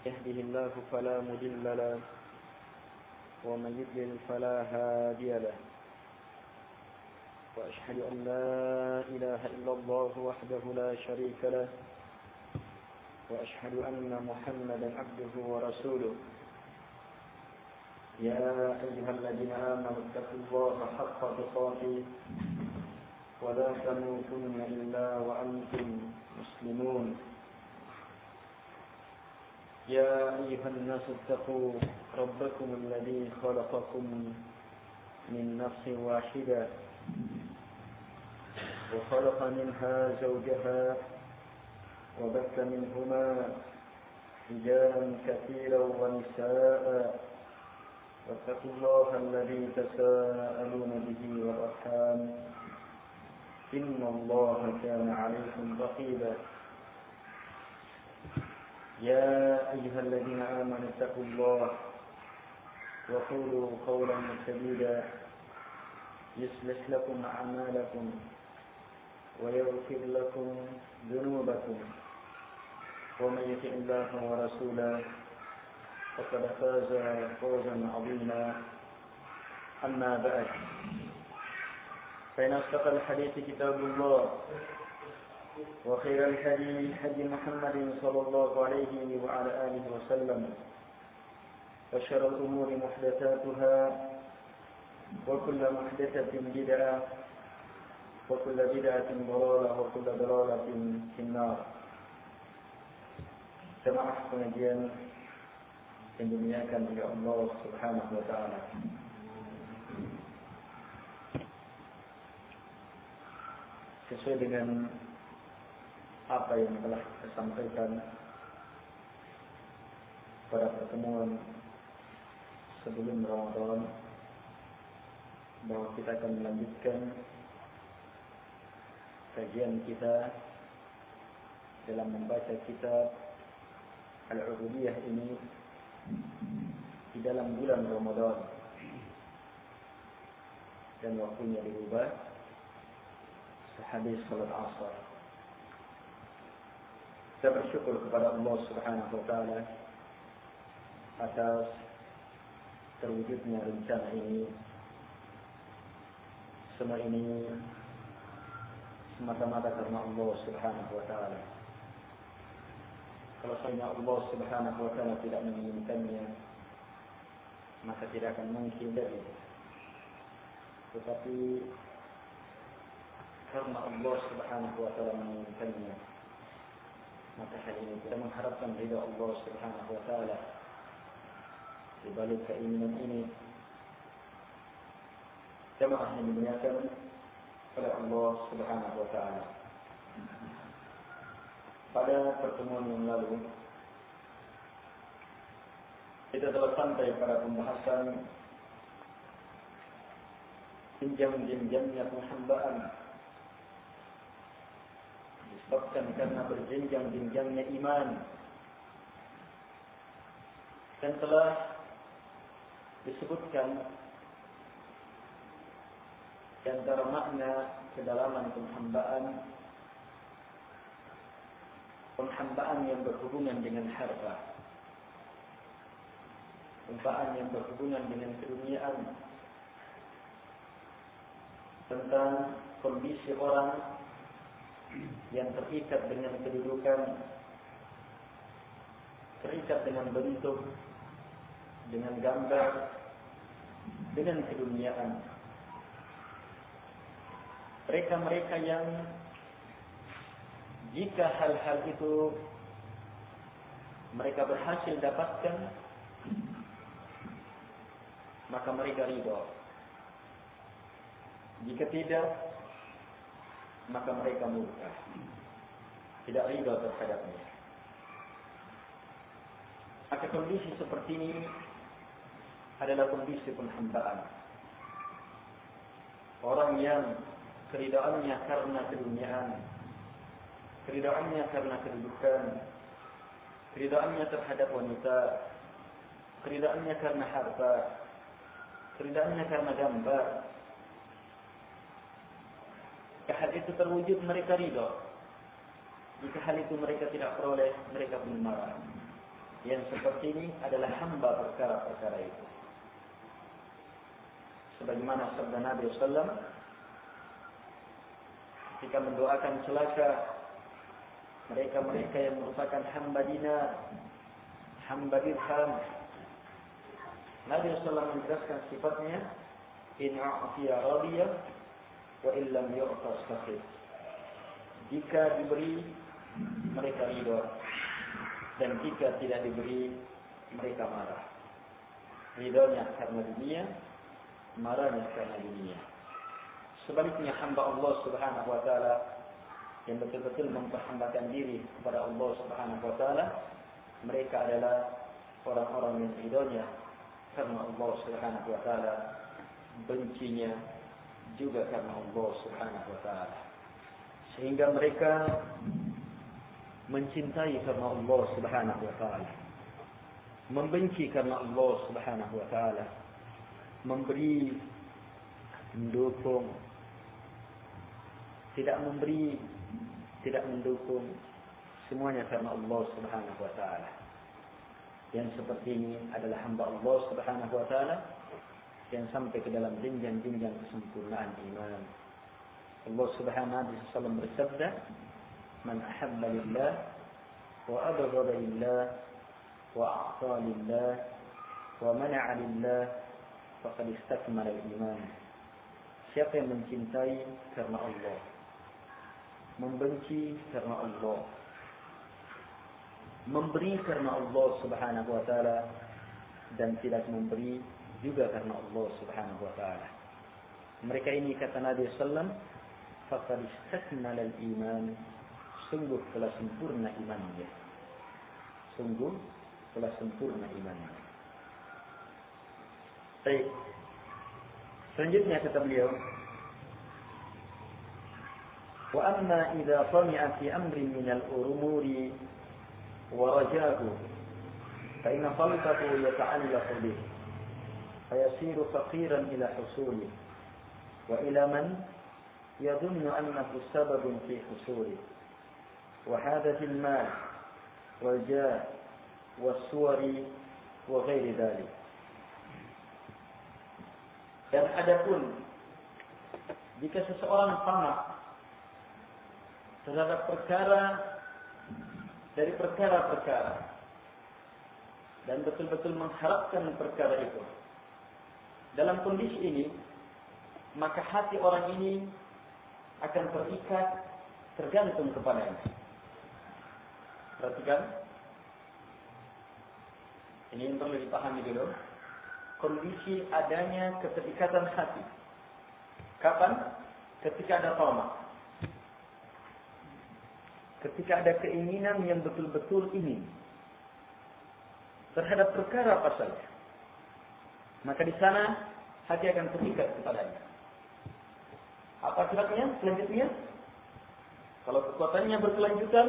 يهده الله فلا مضل له ومن يضلل فلا هادي له وأشهد أن لا إله إلا الله وحده لا شريك له وأشهد أن محمدا عبده ورسوله يا أيها الذين آمنوا اتقوا الله حق تقاته ولا تموتن إلا وأنتم مسلمون يا أيها الناس اتقوا ربكم الذي خلقكم من نفس واحدة وخلق منها زوجها وبث منهما رجالا كثيرا ونساء واتقوا الله الذي تساءلون به والأرحام إن الله كان عليكم رقيبا يا أيها الذين آمنوا اتقوا الله وقولوا قولا سديدا يصلح لكم أعمالكم ويغفر لكم ذنوبكم ومن يطع الله ورسوله فقد فاز فوزا عظيما أما بعد فإن أصدق الحديث كتاب الله وخير الهدي هدي محمد صلى الله عليه وعلى آله وسلم وشر الأمور محدثاتها وكل محدثة بدعة وكل بدعة ضلالة وكل ضلالة في النار. Jemaah pengajian yang dimuliakan oleh Allah Subhanahu wa taala. Sesuai dengan apa yang telah kita sampaikan pada pertemuan sebelum Ramadan, bahwa kita akan melanjutkan kajian kita dalam membaca kitab Al-Ubudiyah ini di dalam bulan Ramadan, dan waktunya dirubah sehabis salat asar. Saya bersyukur kepada Allah Subhanahu wa taala atas terwujudnya rencana ini. Semua ini semata-mata karena Allah Subhanahu wa taala. Kalau saja Allah Subhanahu wa taala tidak menginginkannya, maka tidak akan mungkin jadi. Tetapi karena Allah Subhanahu wa taala menginginkannya, maka hari ini kita mengharapkan ridha Allah Subhanahu wa taala di balik keinginan ini. Jemaah yang dimuliakan oleh Allah Subhanahu wa taala. Pada pertemuan yang lalu kita telah sampai pada pembahasan jenjang-jenjangnya penghambaan, disebabkan karena berjenjang-jenjangnya iman, dan telah disebutkan di antara makna kedalaman penghambaan yang berhubungan dengan harta, penghambaan yang berhubungan dengan keduniaan, tentang kondisi orang yang terikat dengan kedudukan, terikat dengan bentuk, dengan gambar, dengan keduniaan. Mereka-mereka yang jika hal-hal itu mereka berhasil dapatkan, maka mereka ridha. Jika tidak, maka mereka murka, tidak ridha terhadapnya. Maka kondisi seperti ini adalah kondisi penghambaan. Orang yang keridaannya karena keduniaan, keridaannya karena kedudukan, keridaannya terhadap wanita, keridaannya karena harta, keridaannya karena gambar, jika hal itu terwujud mereka ridha. Jika hal itu mereka tidak peroleh, mereka pun marah. yang seperti ini adalah hamba perkara-perkara itu. Sebagaimana sabda Nabi SAW ketika mendoakan celaka mereka-mereka yang merupakan hamba dinar, hamba dirham. Nabi SAW menjelaskan sifatnya, in a'tiya radiya wa illam yu'tas fakhir. Jika diberi mereka ridha, dan jika tidak diberi mereka marah. Ridhonya karena dunia, marahnya karena dunia. Sebaliknya hamba Allah Subhanahu wa taala yang betul-betul memperhambakan diri kepada Allah Subhanahu wa taala, mereka adalah orang-orang yang ridhonya karena Allah Subhanahu wa taala, bencinya juga karena Allah Subhanahu wa taala. Sehingga mereka mencintai karena Allah Subhanahu wa taala, membenci karena Allah Subhanahu wa taala, memberi, mendukung, tidak memberi, tidak mendukung, semuanya karena Allah Subhanahu wa taala. Yang seperti ini adalah hamba Allah Subhanahu wa taala yang sampai ke dalam jenjang-jenjang kesempurnaan iman. Allah Subhanahu wa taala bersabda, "Man ahabba lillah wa abghada lillah wa a'ta lillah wa mana'a lillah faqad istakmala al-iman." Siapa yang mencintai karena Allah, membenci karena Allah, memberi karena Allah Subhanahu wa taala, dan tidak memberi juga karena Allah Subhanahu wa taala, mereka ini, kata Nabi sallallahu alaihi wasallam, faqad istakmala al-iman, sungguh telah sempurna imannya. Sungguh telah sempurna imannya. Baik. Selanjutnya kata beliau, wa amma idza sami'a fi amrin min al-umuri wa rajahu fa inna qalbahu yata'allaqu bihi fa yasiru faqiran ila husuli wa ila man yadhunnu annahu sababun fi husuli wa hadha fil mal wal jah was suwari wa ghairi dhalik. Dan adapun jika seseorang tamak terhadap perkara dari perkara-perkara dan betul-betul mengharapkan perkara itu, dalam kondisi ini maka hati orang ini akan terikat, tergantung kepadanya. Perhatikan, ini yang perlu dipahami dulu. Kondisi adanya keterikatan hati. Kapan? Ketika ada tamak. Ketika ada keinginan yang betul-betul ingin terhadap perkara apa saja, maka di sana hati akan terikat kepadanya. Apa sebabnya? Selanjutnya, kalau kekuatannya berkelanjutan,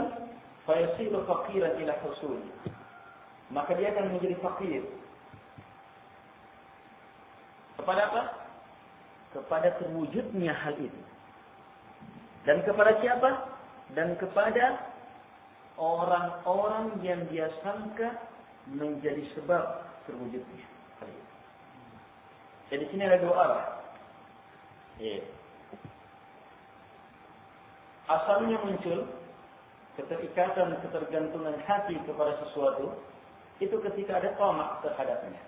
fayasiru faqiran ila husul, maka dia akan menjadi fakir. Kepada apa? Kepada terwujudnya hal itu. Dan kepada siapa? Dan kepada orang-orang yang dia sangka menjadi sebab terwujudnya hal itu. Jadi sini ada dua arah. Asalnya muncul keterikatan, ketergantungan hati kepada sesuatu itu ketika ada tamak terhadapnya.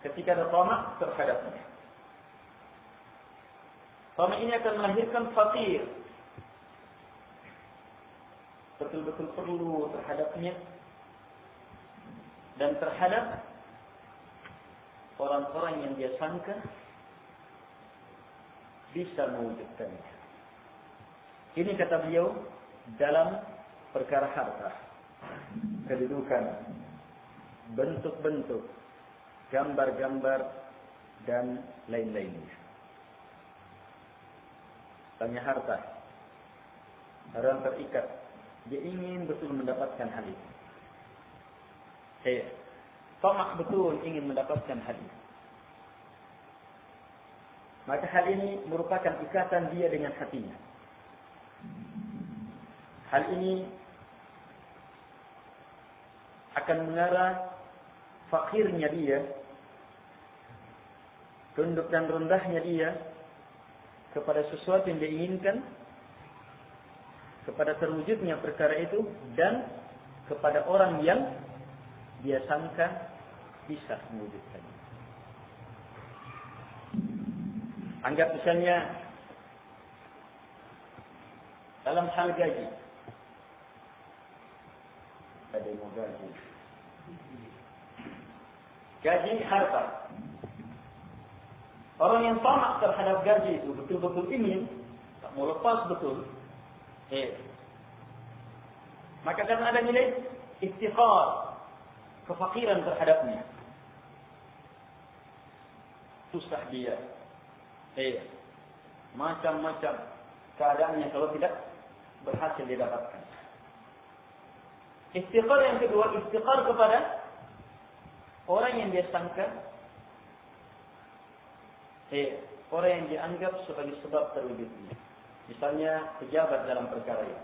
Ketika ada tamak terhadapnya. Tamak ini akan melahirkan fakir. Betul-betul perlu terhadapnya dan terhadap orang-orang yang dia sangka bisa mewujudkannya. Ini kata beliau dalam perkara harta, kedudukan, bentuk-bentuk, gambar-gambar, dan lain-lainnya. Tanya harta, orang terikat, dia ingin betul mendapatkan hal itu. Tamak betul ingin mendapatkan hal itu. Maka hal ini merupakan ikatan dia dengan hatinya. Hal ini akan mengarah fakirnya dia, tunduk dan rendahnya dia kepada sesuatu yang dia inginkan, kepada terwujudnya perkara itu, dan kepada orang yang dia sangka bisa mewujudkannya. Anggap misalnya dalam hal gaji, ada yang mau gaji harta. Orang yang tamak terhadap gaji itu betul-betul ingin, tak mau lepas betul. Maka karena ada nilai iftikhar, kefakiran terhadapnya, susah dia. Macam-macam keadaannya kalau tidak berhasil didapatkan. Iftikhar yang kedua, iftikhar kepada orang yang dia sangka, orang yang dianggap sebagai sebab terwujudnya. Misalnya pejabat dalam perkara ini,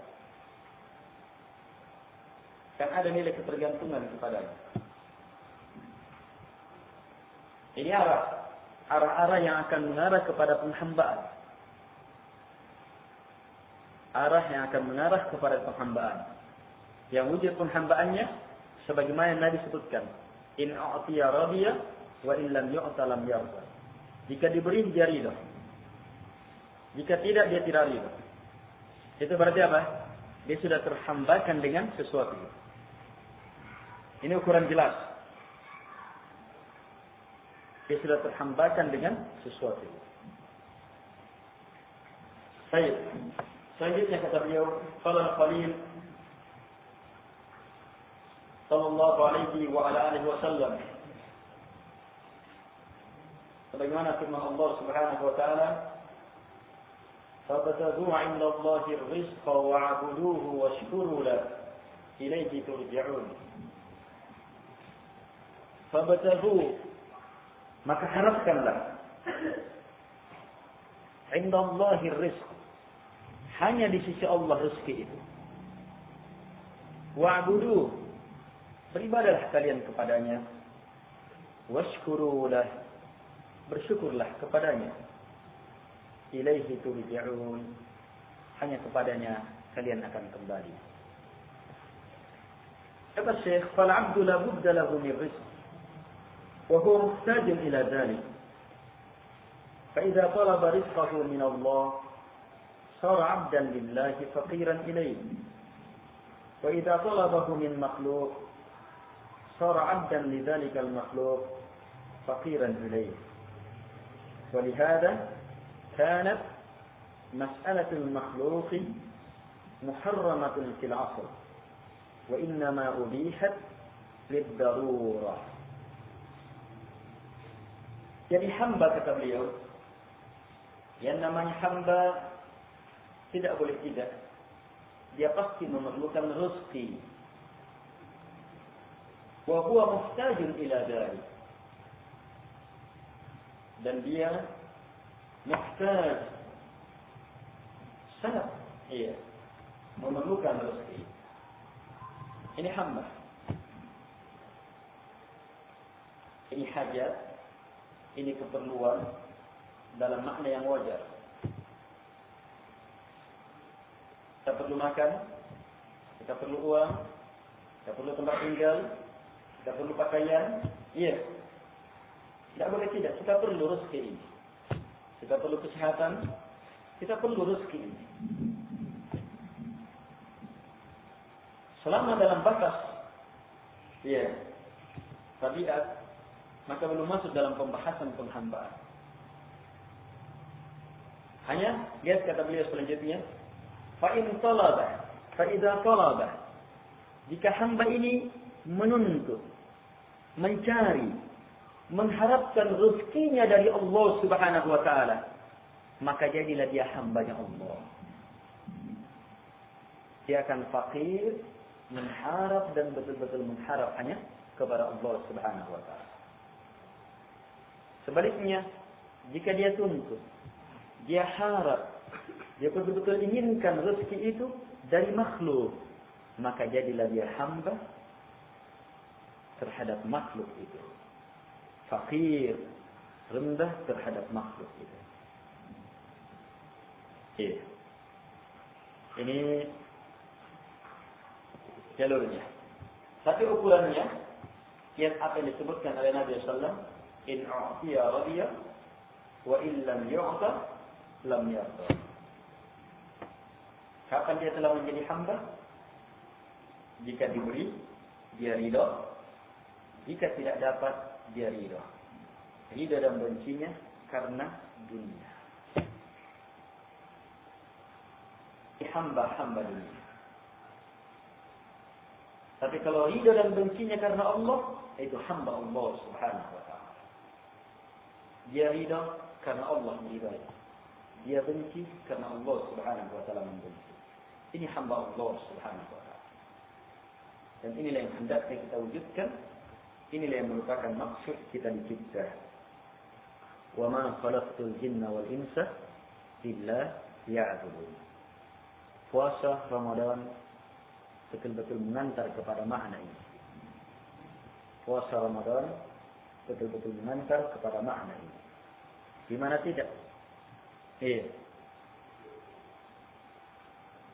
kan ada nilai ketergantungan kepadanya. Ini arah-arah yang akan mengarah kepada penghambaan. Arah yang akan mengarah kepada penghambaan. Yang wujud penghambaannya sebagaimana Nabi sebutkan, in a'tiya radiya wa in lam yu'ta lam yarda. Jika diberi dia ridha. Jika tidak dia tidak ridha. Itu berarti apa? Dia sudah terhambakan dengan sesuatu. Ini ukuran jelas. Dia sudah terhambakan dengan sesuatu. Baik. Selanjutnya kata beliau, qala al-Khalil sallallahu alaihi wa ala alihi wasallam. Sebagaimana firman Allah Subhanahu wa taala, "Fabtaghu 'inda Allahi ar-rizqa wa'buduhu washkuru lahu, ilayhi turja'un." Fabtaghu, maka harapkanlah, 'inda Allahi ar-rizq, hanya di sisi Allah rezeki itu. Wa'buduhu, beribadahlah kalian kepadanya. Washkuru lahu, bersyukurlah kepadanya. Ilaihi turja'un, hanya kepadanya kalian akan kembali. Kata Syekh, fal 'abdu la budda lahu min rizq wa huwa muhtajun ila dhalik. Fa idza talaba rizqahu min Allah sara 'abdan lillahi faqiran ilayhi. Wa idza talabahu min makhluq sara 'abdan lidzalika al-makhluq faqiran ilayhi. ولهذا كانت مسألة المخلوق محرمة في العصر وإنما أبيحت للضرورة. Jadi hamba, kata beliau, yang namanya hamba tidak boleh tidak, dia pasti memerlukan rezeki. Wa huwa muhtajun ila dzalik, dan dia muhtaj, sangat memerlukan rezeki. Ini hamba, ini hajat, ini keperluan dalam makna yang wajar. Kita perlu makan, kita perlu uang, kita perlu tempat tinggal, kita perlu pakaian. Tidak boleh tidak, kita perlu rezeki ini. Kita perlu kesehatan, kita perlu rezeki ini. Selama dalam batas tabiat, maka belum masuk dalam pembahasan penghambaan. Hanya lihat kata beliau selanjutnya, fa in talaba, fa idza talaba, jika hamba ini menuntut, mencari, mengharapkan rezekinya dari Allah Subhanahu wa taala, maka jadilah dia hambanya Allah. Dia akan fakir, mengharap dan betul-betul mengharap hanya kepada Allah Subhanahu wa taala. Sebaliknya, jika dia tuntut, dia harap, dia betul-betul inginkan rezeki itu dari makhluk, maka jadilah dia hamba terhadap makhluk itu. Fakir, rendah terhadap makhluk itu. Iya. Ini jalurnya. Tapi ukurannya, yang apa yang disebutkan oleh Nabi SAW, in a'tiya radiya, wa in lam yu'ta, lam yarda. Kapan dia telah menjadi hamba? Jika diberi, dia ridha. Jika tidak dapat, dia ridha. Ridha dan bencinya karena dunia. Hamba-hamba dunia. Tapi kalau ridha dan bencinya karena Allah, itu hamba Allah Subhanahu wa ta'ala. Dia ridha karena Allah meridai. Dia benci karena Allah Subhanahu wa ta'ala membenci. Ini hamba Allah Subhanahu wa ta'ala. Dan inilah yang hendaknya kita wujudkan. Inilah yang merupakan maksud kita dicipta. Wa ma khalaqtul jinna wal insa illa liya'budun. Puasa Ramadan betul-betul mengantar kepada makna ini. Puasa Ramadan betul-betul mengantar kepada makna ini. Di mana tidak? Iya.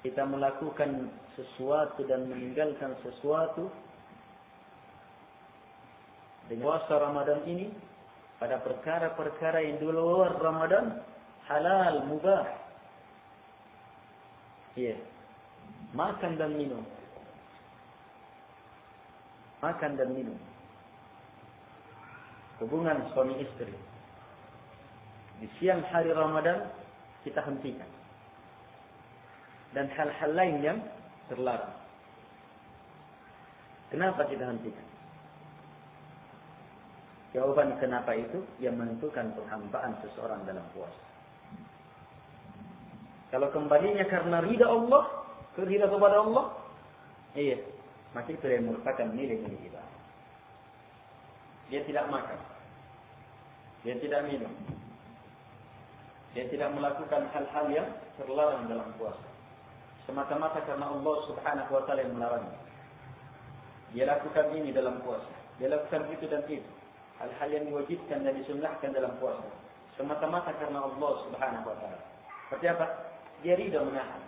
Kita melakukan sesuatu dan meninggalkan sesuatu dengan puasa Ramadan ini pada perkara-perkara yang di luar Ramadan halal, mubah. Iya. Makan dan minum. Makan dan minum. Hubungan suami istri. Di siang hari Ramadan kita hentikan. Dan hal-hal lain yang terlarang. Kenapa kita hentikan? Jawaban kenapa itu yang menentukan penghambaan seseorang dalam puasa. Kalau kembalinya karena ridha Allah, ridha kepada Allah, iya, maka itu yang merupakan nilai-nilai ibadah. Dia tidak makan, dia tidak minum, dia tidak melakukan hal-hal yang terlarang dalam puasa, semata-mata karena Allah Subhanahu wa ta'ala yang melarangnya. Dia lakukan ini dalam puasa, dia lakukan itu dan itu, hal-hal yang diwajibkan dan disunnahkan dalam puasa, semata-mata karena Allah Subhanahu wa ta'ala. Seperti apa? Dia ridha menahan,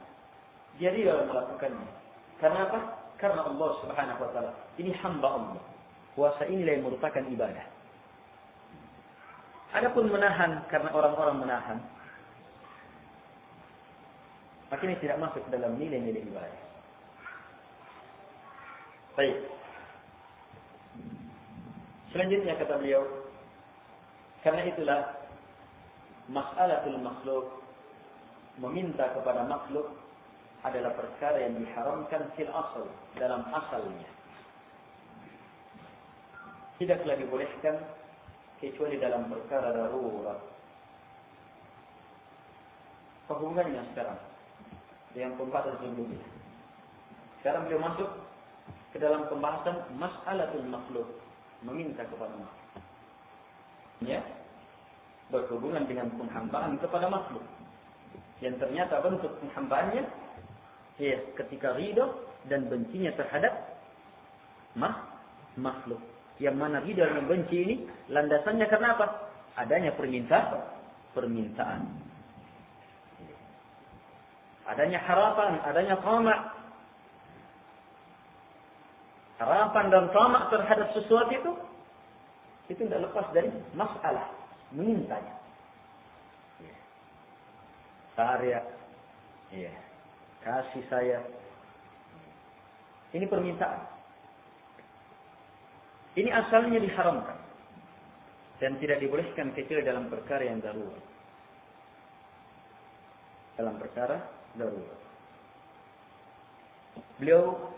dia ridha melakukannya. Karena apa? Karena Allah Subhanahu wa ta'ala. Ini hamba Allah. Puasa inilah yang merupakan ibadah. Adapun menahan karena orang-orang menahan, maka ini tidak masuk dalam nilai-nilai ibadah. Baik. Selanjutnya kata beliau, karena itulah mas'alatul makhluk, meminta kepada makhluk adalah perkara yang diharamkan fil asal, dalam asalnya. Tidaklah dibolehkan kecuali dalam perkara darurat. Hubungannya sekarang dengan pembahasan sebelumnya. Sekarang beliau masuk ke dalam pembahasan mas'alatul makhluk, meminta kepada makhluk. Ya, berhubungan dengan penghambaan kepada makhluk. Yang ternyata bentuk penghambaannya ya ketika ridha dan bencinya terhadap makhluk. Yang mana ridha dan benci ini landasannya karena apa? Adanya permintaan. Adanya harapan, adanya tamak. Harapan dan tamak terhadap sesuatu itu tidak lepas dari masalah memintanya. Karya, iya, kasih saya. Ini permintaan. Ini asalnya diharamkan dan tidak dibolehkan kecuali dalam perkara yang darurat. Dalam perkara darurat. Beliau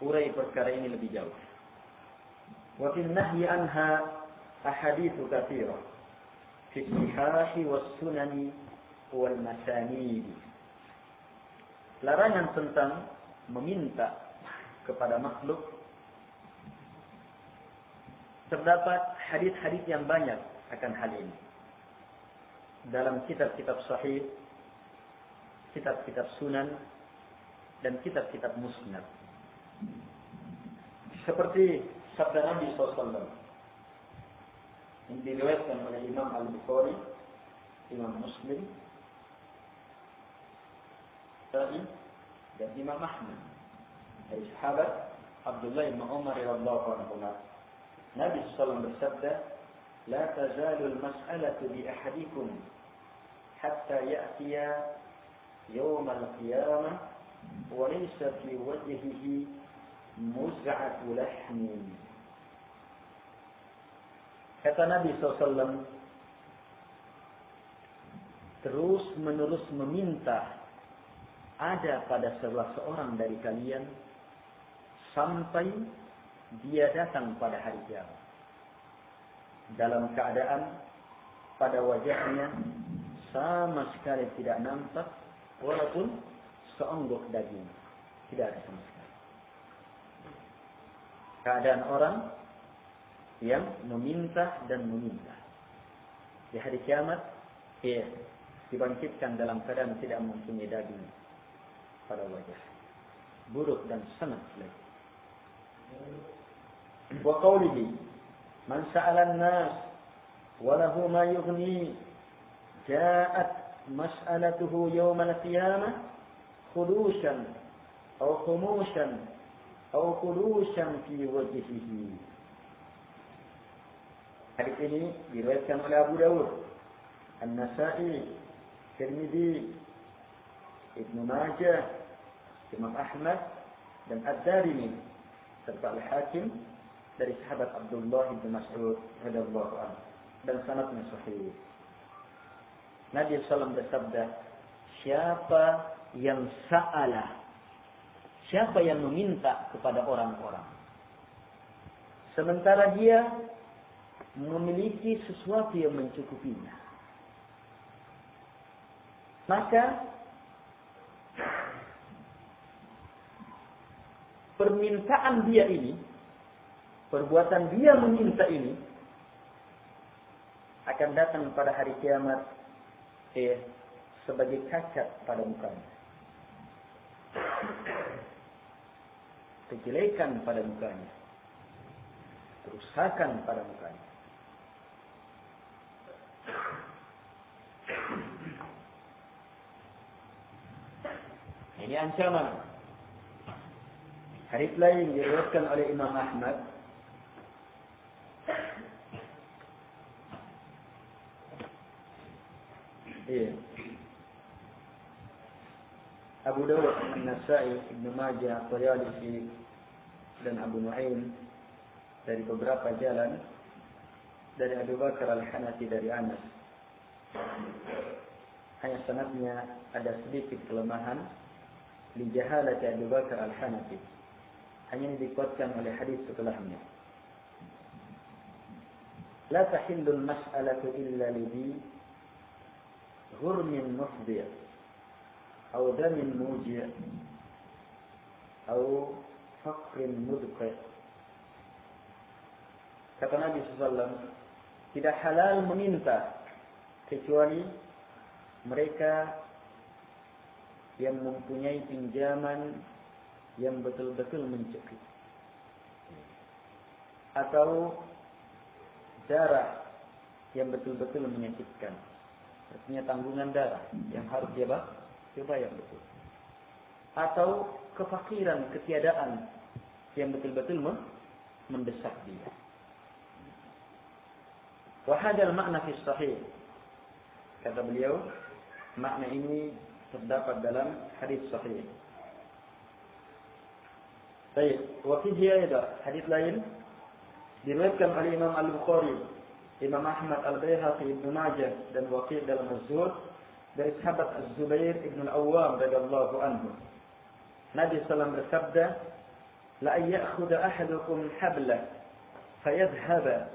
urai perkara ini lebih jauh. Wa fil nahyi anha ahaditsu katsirah fi sihah was sunani wal masanid. Larangan tentang meminta kepada makhluk, terdapat hadis-hadis yang banyak akan hal ini dalam kitab-kitab sahih, kitab-kitab sunan, dan kitab-kitab musnad. Seperti sabda Nabi SAW yang diriwayatkan oleh Imam Al-Bukhari, Imam Muslim, dan Imam Ahmad dari sahabat Abdullah bin Umar radhiyallahu anhu. Nabi SAW bersabda, "La tazalul mas'alatu bi ahadikum hatta ya'tiya yawm al-qiyamah wa laysa fi wajhihi muz'atu lahmin." Kata Nabi SAW, terus menerus meminta ada pada salah seorang dari kalian sampai dia datang pada hari kiamat dalam keadaan pada wajahnya sama sekali tidak nampak walaupun seonggok daging, tidak ada sama sekali. Keadaan orang yang meminta dan meminta di hari kiamat, dibangkitkan dalam keadaan tidak mempunyai daging pada wajah, buruk dan sangat jelek. Wa qawlihi man sa'ala an-nas wa lahu ma yughni ja'at mas'alatuhu yawm al-qiyamah khudushan aw khumushan aw khudushan fi wajhihi. Hadis ini diriwayatkan oleh Abu Dawud, An-Nasa'i, Tirmidzi, Ibnu Majah, Imam Ahmad dan Ad-Darimi serta Al-Hakim dari sahabat Abdullah bin Mas'ud radhiyallahu anhu dan sanadnya sahih. Nabi sallallahu bersabda, siapa yang sa'ala, siapa yang meminta kepada orang-orang sementara dia memiliki sesuatu yang mencukupinya, maka permintaan dia ini, perbuatan dia meminta ini akan datang pada hari kiamat sebagai cacat pada mukanya, kejelekan pada mukanya, kerusakan pada mukanya. Ini ancaman. Hadis lain diriwayatkan oleh Imam Ahmad Abu Dawud, An-Nasa'i, Ibnu Majah, At-Tayalisi dan Abu Nu'aim dari beberapa jalan dari Abu Bakar Al-Hanafi dari Anas. Hanya sanadnya ada sedikit kelemahan li jahalati Abu Bakar Al-Hanafi. Hanya dikuatkan oleh hadis setelahnya. La tahillu al-mas'alatu illa li ghurmin mufdi' aw damin muji' aw faqrin mudqi'. Kata Nabi SAW, tidak halal meminta kecuali mereka yang mempunyai pinjaman yang betul-betul mencekik, atau darah yang betul-betul menyakitkan, artinya tanggungan darah yang harus dia bayar betul, atau kefakiran, ketiadaan yang betul-betul mendesak dia. Wa hadzal makna fi sahih, kata beliau, makna ini terdapat dalam hadis sahih. Baik, wa fihi ayda hadis lain diriwayatkan oleh Imam Al-Bukhari, Imam Ahmad, Al-Baihaqi, Ibnu Majah dan Waqi' dalam Az-Zuhd dari sahabat Az-Zubair Ibn Al-Awwam radhiyallahu anhu. Nabi sallallahu bersabda, la ya'khudha ahadukum habla fayadhhaba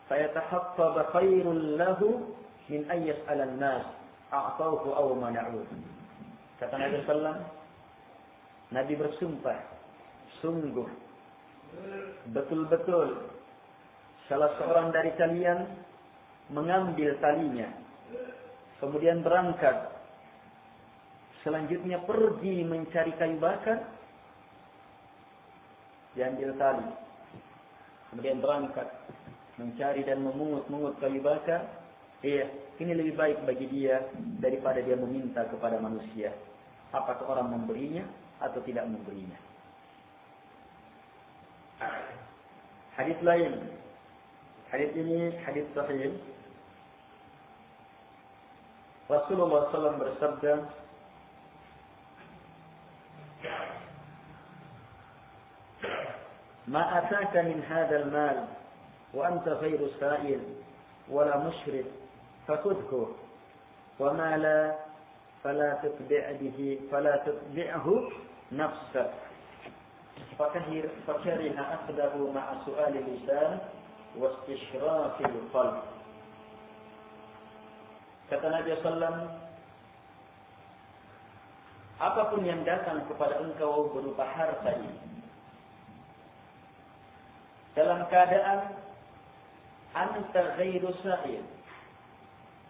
fayatahattaba khairul lahu min an yas'ala an-nas a'tawhu aw mana'uhu. Kata Nabi sallallahu, Nabi bersumpah, sungguh betul-betul salah seorang dari kalian mengambil talinya, kemudian berangkat, selanjutnya pergi mencari kayu bakar, diambil tali, kemudian berangkat mencari dan memungut kayu bakar, ini lebih baik bagi dia daripada dia meminta kepada manusia. Apakah orang memberinya atau tidak memberinya. Hadis lain, hadis ini hadis sahih. Rasulullah SAW bersabda, "Ma ataka min hadzal mal wa anta ghairu sa'il wa la mushrik fakhudhu wa ma la fala tutbi'hu nafsak fakariha akhdahu ma'a su'ali lisan wa istishrafil qalb." Kata Nabi SAW, apapun yang datang kepada engkau berupa harta ini, dalam keadaan anta ghairu sa'il,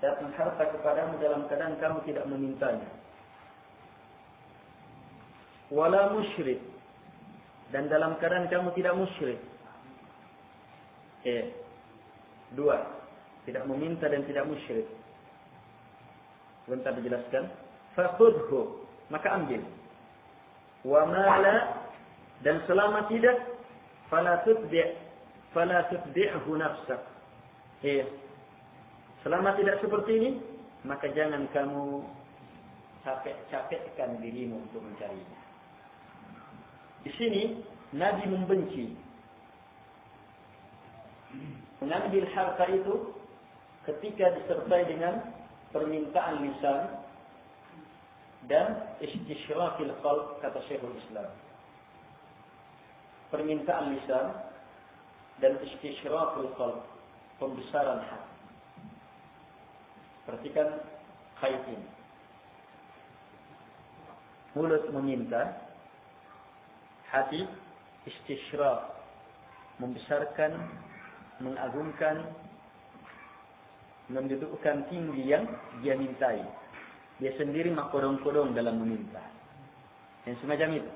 datang harta kepadamu dalam keadaan kamu tidak memintanya, wala musyrik, dan dalam keadaan kamu tidak musyrik. Dua, tidak meminta dan tidak musyrik. Bentar dijelaskan. Fakhudhu, maka ambil. Wa mala, dan selama tidak, fala tutbi'hu nafsak. Selama tidak seperti ini, maka jangan kamu capekkan dirimu untuk mencarinya. Di sini Nabi membenci mengambil harta itu ketika disertai dengan permintaan lisan dan istishrafil qalb, kata Syekhul Islam. Permintaan lisan dan istishrafil qalb, pembesaran hati. Perhatikan kait ini. Mulut meminta, hati istishraf, membesarkan, mengagungkan, mendudukkan tinggi yang dia mintai. Dia sendiri makodong-kodong dalam meminta. Yang semacam itu.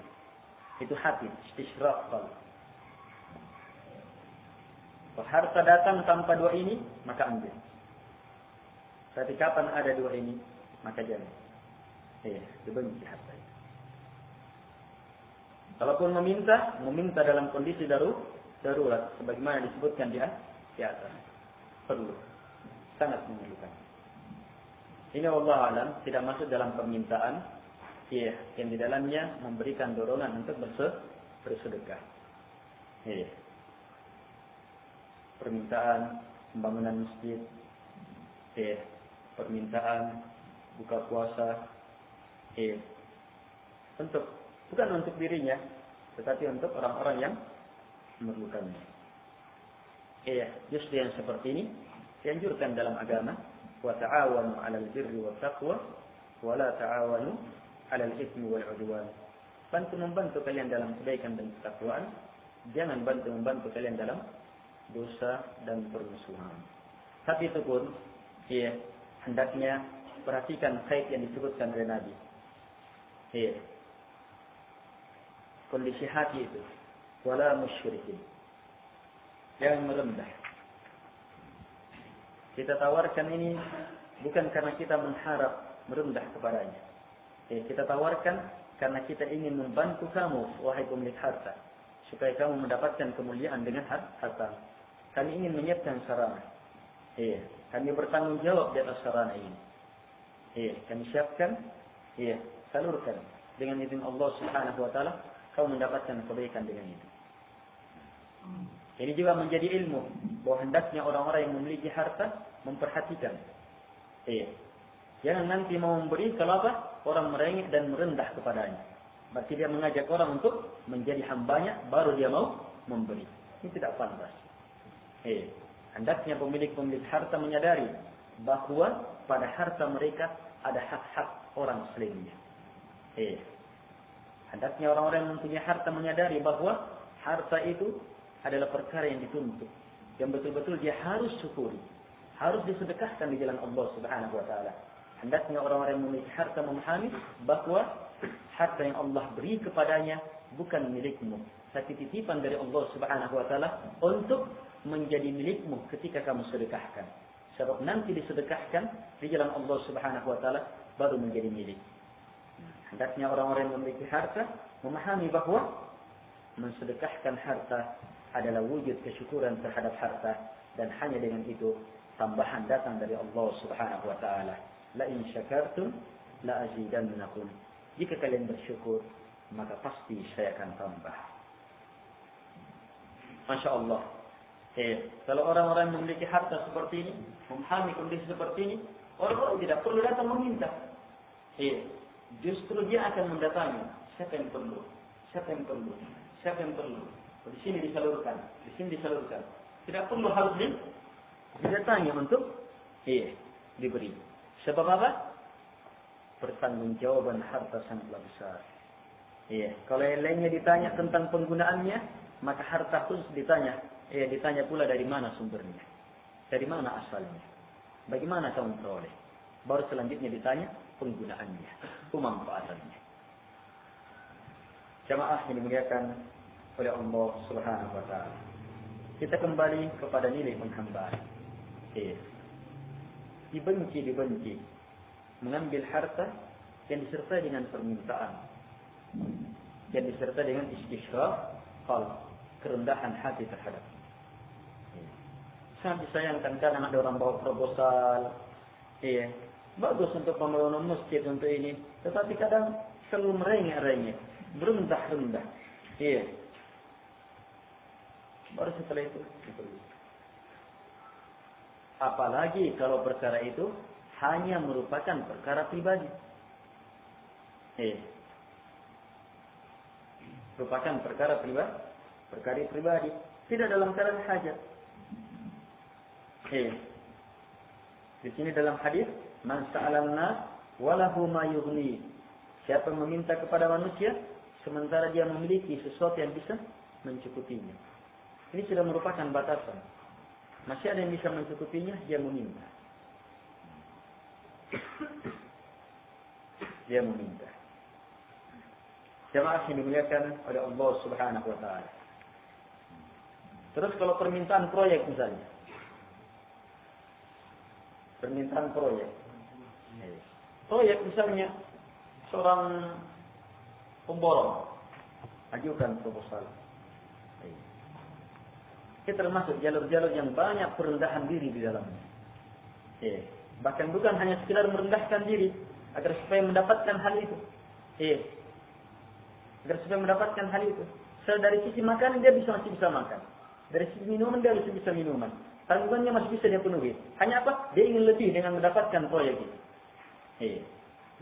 Itu hati, istishraf qalb. Kalau harta datang tanpa dua ini, maka ambil. Tapi kapan ada dua ini, maka jangan. Dibenci harta itu. Kalaupun meminta dalam kondisi darurat, sebagaimana disebutkan di atas. Perlu. Sangat memerlukan. Ini Allah alam tidak masuk dalam permintaan, yang di dalamnya memberikan dorongan untuk bersedekah. Permintaan pembangunan masjid, permintaan buka puasa, bukan untuk dirinya, tetapi untuk orang-orang yang memerlukannya. Justru yang seperti ini dianjurkan dalam agama, wa ta'awanu 'alal birri wat taqwa wa la ta'awanu 'alal itsmi wal 'udwan. Bantu-membantu kalian dalam kebaikan dan ketakwaan, jangan bantu-membantu kalian dalam dosa dan permusuhan. Tapi itu pun hendaknya perhatikan kait yang disebutkan oleh Nabi. Kondisi hati itu, wala musyrikin, jangan merendah. Kita tawarkan ini bukan karena kita mengharap merendah kepadanya. Kita tawarkan karena kita ingin membantu kamu, wahai pemilik harta, supaya kamu mendapatkan kemuliaan dengan harta. Kami ingin menyiapkan sarana. Kami bertanggung jawab di atas sarana ini. Kami siapkan, salurkan dengan izin Allah Subhanahu wa taala, kamu mendapatkan kebaikan dengan itu. Ini juga menjadi ilmu bahwa hendaknya orang-orang yang memiliki harta memperhatikan. Jangan nanti mau memberi kalau orang merengek dan merendah kepadanya. Berarti dia mengajak orang untuk menjadi hambanya, baru dia mau memberi. Ini tidak pantas. Hendaknya pemilik harta menyadari bahwa pada harta mereka ada hak-hak orang selainnya. Hendaknya orang-orang yang mempunyai harta menyadari bahwa harta itu adalah perkara yang dituntut, yang betul-betul dia harus syukuri, harus disedekahkan di jalan Allah Subhanahu wa taala. Hendaknya orang-orang yang memiliki harta memahami bahwa harta yang Allah beri kepadanya bukan milikmu, tapi titipan dari Allah Subhanahu wa taala untuk menjadi milikmu ketika kamu sedekahkan. Sebab nanti disedekahkan di jalan Allah Subhanahu wa taala baru menjadi milik. Hendaknya orang-orang yang memiliki harta memahami bahwa mensedekahkan harta adalah wujud kesyukuran terhadap harta, dan hanya dengan itu tambahan datang dari Allah Subhanahu wa taala. La in syakartum la azidannakum. Jika kalian bersyukur, maka pasti saya akan tambah. Masya Allah. Kalau orang-orang memiliki harta seperti ini, memahami kondisi seperti ini, orang-orang tidak perlu datang meminta. Justru dia akan mendatangi. Siapa yang perlu? Siapa yang perlu? Siapa yang perlu? Di sini disalurkan, di sini disalurkan. Tidak perlu harus didatangi untuk diberi. Sebab apa? Pertanggungjawaban harta sangatlah besar. Kalau yang lainnya ditanya tentang penggunaannya, maka harta khusus ditanya pula dari mana sumbernya, dari mana asalnya, bagaimana kamu peroleh. Baru selanjutnya ditanya penggunaannya, pemanfaatannya. Jamaah yang dimuliakan oleh Allah Subhanahu wa taala. Kita kembali kepada nilai penghambaan. Dibenci mengambil harta yang disertai dengan permintaan, yang disertai dengan istishraf qalb, kerendahan hati terhadap. Sangat disayangkan kadang ada orang bawa proposal, bagus untuk pembangunan masjid untuk ini, tetapi kadang selalu merengek-rengek, berendah-rendah. Baru setelah itu ditulis. Apalagi kalau perkara itu hanya merupakan perkara pribadi. Merupakan perkara pribadi, tidak dalam keadaan hajat. Di sini dalam hadis, man sa'alan nas walahu ma yughni. Siapa meminta kepada manusia sementara dia memiliki sesuatu yang bisa mencukupinya. Ini sudah merupakan batasan. Masih ada yang bisa mencukupinya, dia meminta. Dia meminta. Jamaah yang dimuliakan oleh Allah Subhanahu wa taala. Terus kalau permintaan proyek misalnya. Permintaan proyek. Proyek misalnya seorang pemborong ajukan proposal. Kita termasuk jalur-jalur yang banyak perendahan diri di dalamnya. Bahkan bukan hanya sekedar merendahkan diri agar supaya mendapatkan hal itu. Agar supaya mendapatkan hal itu. Dari sisi makanan dia masih bisa makan. Dari sisi minuman dia masih bisa minuman. Tanggungannya masih bisa dia penuhi. Hanya apa? Dia ingin lebih dengan mendapatkan proyek itu.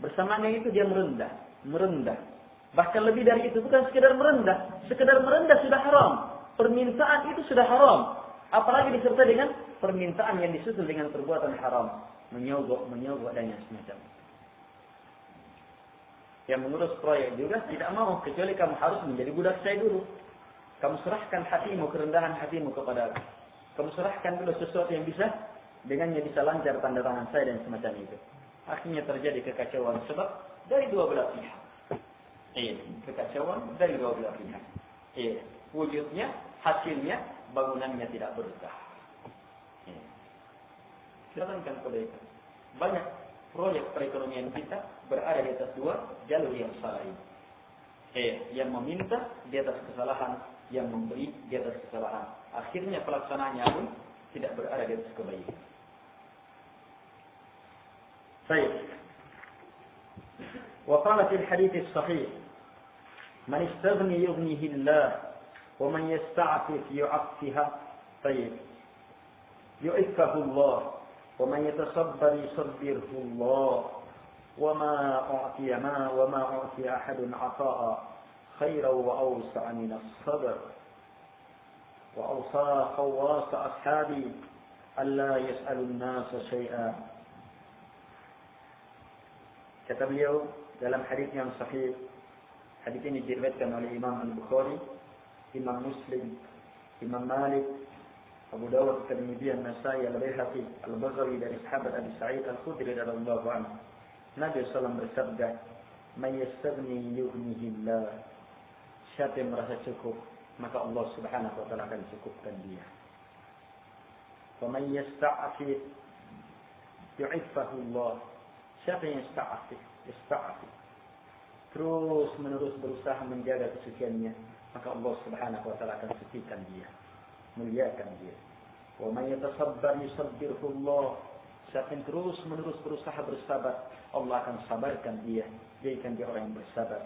Bersamaan dengan itu dia merendah. Bahkan lebih dari itu, bukan sekedar merendah. Sekedar merendah sudah haram. Permintaan itu sudah haram. Apalagi disertai dengan permintaan yang disusul dengan perbuatan haram. Menyogok dan yang semacam. Yang mengurus proyek juga tidak mau, kecuali kamu harus menjadi budak saya dulu. Kamu serahkan hatimu, kerendahan hatimu kepada aku. Kamu serahkan dulu sesuatu yang bisa, dengannya bisa lancar tanda tangan saya dan semacam itu. Akhirnya terjadi kekacauan sebab dari dua belah pihak. Kekacauan dari dua belah pihak. Wujudnya, hasilnya, bangunannya tidak berkah. Silakan kebaikan. Banyak proyek perekonomian kita berada di atas dua jalur yang salah ini. Yang meminta di atas kesalahan, yang memberi di atas kesalahan. Akhirnya pelaksanaannya pun tidak berada di atas kebaikan. Baik. Wa qala fil hadits sahih, man istaghni yughnihi Allah wa man yasta'fif yu'affiha. Baik. Yu'iffahu Allah wa man yatasabbar yusabbirhu Allah. وما أعطي أحد عطاء خيرا وأوسع من الصبر وأوصى خواص أصحابي ألا يسأل الناس شيئا. Kata beliau dalam hadis yang sahih, hadis ini diriwayatkan oleh Imam Al-Bukhari, Imam Muslim, Imam Malik, Abu Dawud, Tirmidzi, An-Nasa'i, Al-Baihaqi, Al-Baghawi dari sahabat Abi Sa'id Al-Khudri radhiyallahu anhu. Nabi SAW bersabda, "Man yastaghni yughnihi Allah." Siapa yang merasa cukup, maka Allah Subhanahu wa taala akan cukupkan dia. Faman yasta'fif yu'iffahu Allah. Siapa yang yasta'fif terus menerus berusaha menjaga kesuciannya, maka Allah Subhanahu wa taala akan sucikan dia, muliakan dia. Wa man yatasabbar yusabbirhu Allah. Siapa yang terus menerus berusaha bersabar, Allah akan sabarkan dia, jadikan dia orang yang bersabar.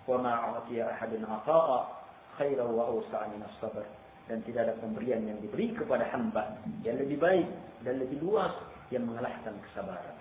Wa ma a'tiya ahadun 'ata'a khairan wa awsa'a min as-sabr. Dan tidak ada pemberian yang diberi kepada hamba yang lebih baik dan lebih luas yang mengalahkan kesabaran.